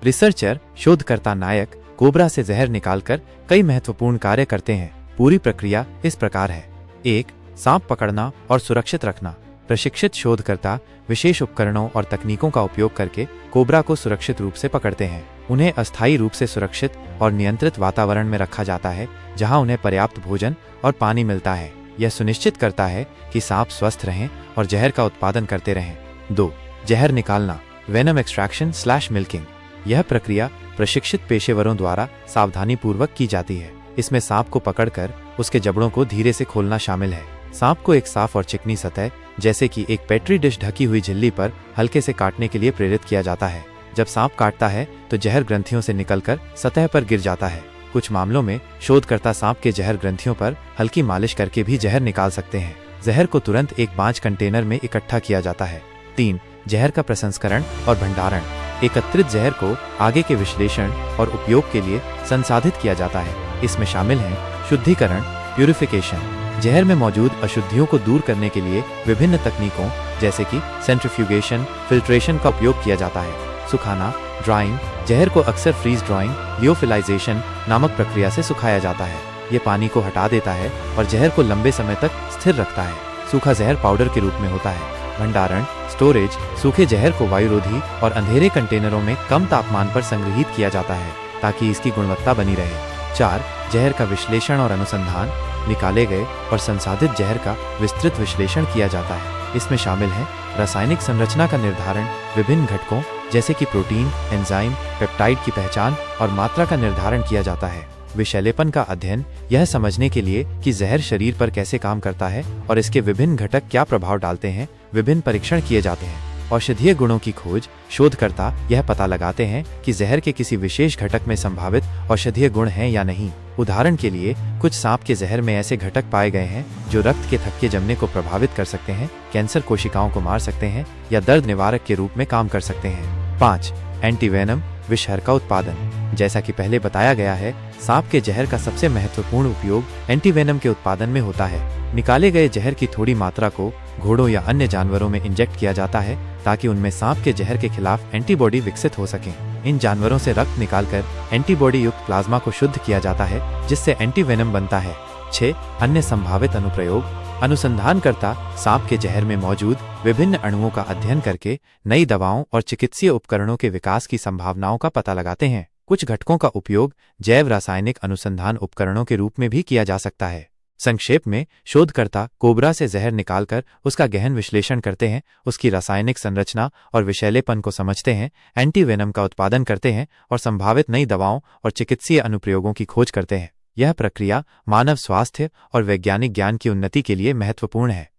Researcher शोधकर्ता नायक cobra से जहर निकालकर कई महत्वपूर्ण कार्य करते हैं। पूरी प्रक्रिया इस प्रकार है। 1. सांप पकड़ना और सुरक्षित रखना। प्रशिक्षित शोधकर्ता विशेष उपकरणों और तकनीकों का उपयोग करके कोबरा को सुरक्षित रूप से पकड़ते हैं। उन्हें अस्थायी रूप से सुरक्षित और नियंत्रित वातावरण में रखा जाता है, जहां उन्हें पर्याप्त भोजन और पानी मिलता है। यह सुनिश्चित करता है कि सांप स्वस्थ रहें और जहर का उत्पादन करते रहें। 2. जहर निकालना, वेनम एक्सट्रैक्शन/मिल्किंग। यह प्रक्रिया प्रशिक्षित पेशेवरों द्वारा सावधानीपूर्वक की जाती है। इसमें सांप को पकड़कर उसके जबड़ों को धीरे से खोलना शामिल है। सांप को एक साफ और चिकनी सतह, जैसे कि एक पेट्री डिश ढकी हुई झिल्ली पर हल्के से काटने के लिए प्रेरित किया जाता है। जब सांप काटता है तो जहर ग्रंथियों से निकलकर सतह पर गिर जाता है। कुछ मामलों में शोधकर्ता सांप के जहर ग्रंथियों पर हल्की मालिश करके भी जहर निकाल सकते हैं। जहर को तुरंत एक बांझ कंटेनर में इकट्ठा किया जाता है। 3. जहर का प्रसंस्करण और भंडारण। एकत्रित जहर को आगे के विश्लेषण और उपयोग के लिए संसाधित किया जाता है। इसमें शामिल हैं शुद्धिकरण, प्यूरिफिकेशन। जहर में मौजूद अशुद्धियों को दूर करने के लिए विभिन्न तकनीकों जैसे कि सेंट्रीफ्यूगेशन, फिल्ट्रेशन का उपयोग किया जाता है। सुखाना, ड्राइंग। जहर को अक्सर फ्रीज ड्राइंग, लियोफिलाइजेशन नामक प्रक्रिया से सुखाया जाता है। ये पानी को हटा देता है और जहर को लंबे समय तक स्थिर रखता है। सूखा जहर पाउडर के रूप में होता है। भंडारण, स्टोरेज। सूखे जहर को वायुरोधी और अंधेरे कंटेनरों में कम तापमान पर संग्रहित किया जाता है ताकि इसकी गुणवत्ता बनी रहे। 4. जहर का विश्लेषण और अनुसंधान। निकाले गए और संसाधित जहर का विस्तृत विश्लेषण किया जाता है। इसमें शामिल है रासायनिक संरचना का निर्धारण, विभिन्न घटकों जैसे कि प्रोटीन, एंजाइम, पेप्टाइड की पहचान और मात्रा का निर्धारण किया जाता है। विषैलेपन का अध्ययन, यह समझने के लिए कि जहर शरीर पर कैसे काम करता है और इसके विभिन्न घटक क्या प्रभाव डालते हैं, विभिन्न परीक्षण किए जाते हैं। औषधीय गुणों की खोज। शोधकर्ता यह पता लगाते हैं कि जहर के किसी विशेष घटक में संभावित औषधीय गुण हैं या नहीं। उदाहरण के लिए, कुछ सांप के जहर में ऐसे घटक पाए गए हैं जो रक्त के थक्के जमने को प्रभावित कर सकते हैं, कैंसर कोशिकाओं को मार सकते हैं या दर्द निवारक के रूप में काम कर सकते हैं। 5. एंटीवेनम, विषहर का उत्पादन। जैसा कि पहले बताया गया है, सांप के जहर का सबसे महत्वपूर्ण उपयोग एंटीवेनम के उत्पादन में होता है। निकाले गए जहर की थोड़ी मात्रा को घोड़ों या अन्य जानवरों में इंजेक्ट किया जाता है ताकि उनमें सांप के जहर के खिलाफ एंटीबॉडी विकसित हो सके। इन जानवरों से रक्त निकालकर एंटीबॉडी युक्त प्लाज्मा को शुद्ध किया जाता है, जिससे एंटीवेनम बनता है। 6. अन्य संभावित अनुप्रयोग। अनुसंधानकर्ता सांप के जहर में मौजूद विभिन्न अणुओं का अध्ययन करके नई दवाओं और चिकित्सीय उपकरणों के विकास की संभावनाओं का पता लगाते हैं। कुछ घटकों का उपयोग जैव रासायनिक अनुसंधान उपकरणों के रूप में भी किया जा सकता है। संक्षेप में, शोधकर्ता कोबरा से जहर निकालकर उसका गहन विश्लेषण करते हैं, उसकी रासायनिक संरचना और विषैलेपन को समझते हैं, एंटीवेनम का उत्पादन करते हैं और संभावित नई दवाओं और चिकित्सीय अनुप्रयोगों की खोज करते हैं। यह प्रक्रिया मानव स्वास्थ्य और वैज्ञानिक ज्ञान की उन्नति के लिए महत्वपूर्ण है।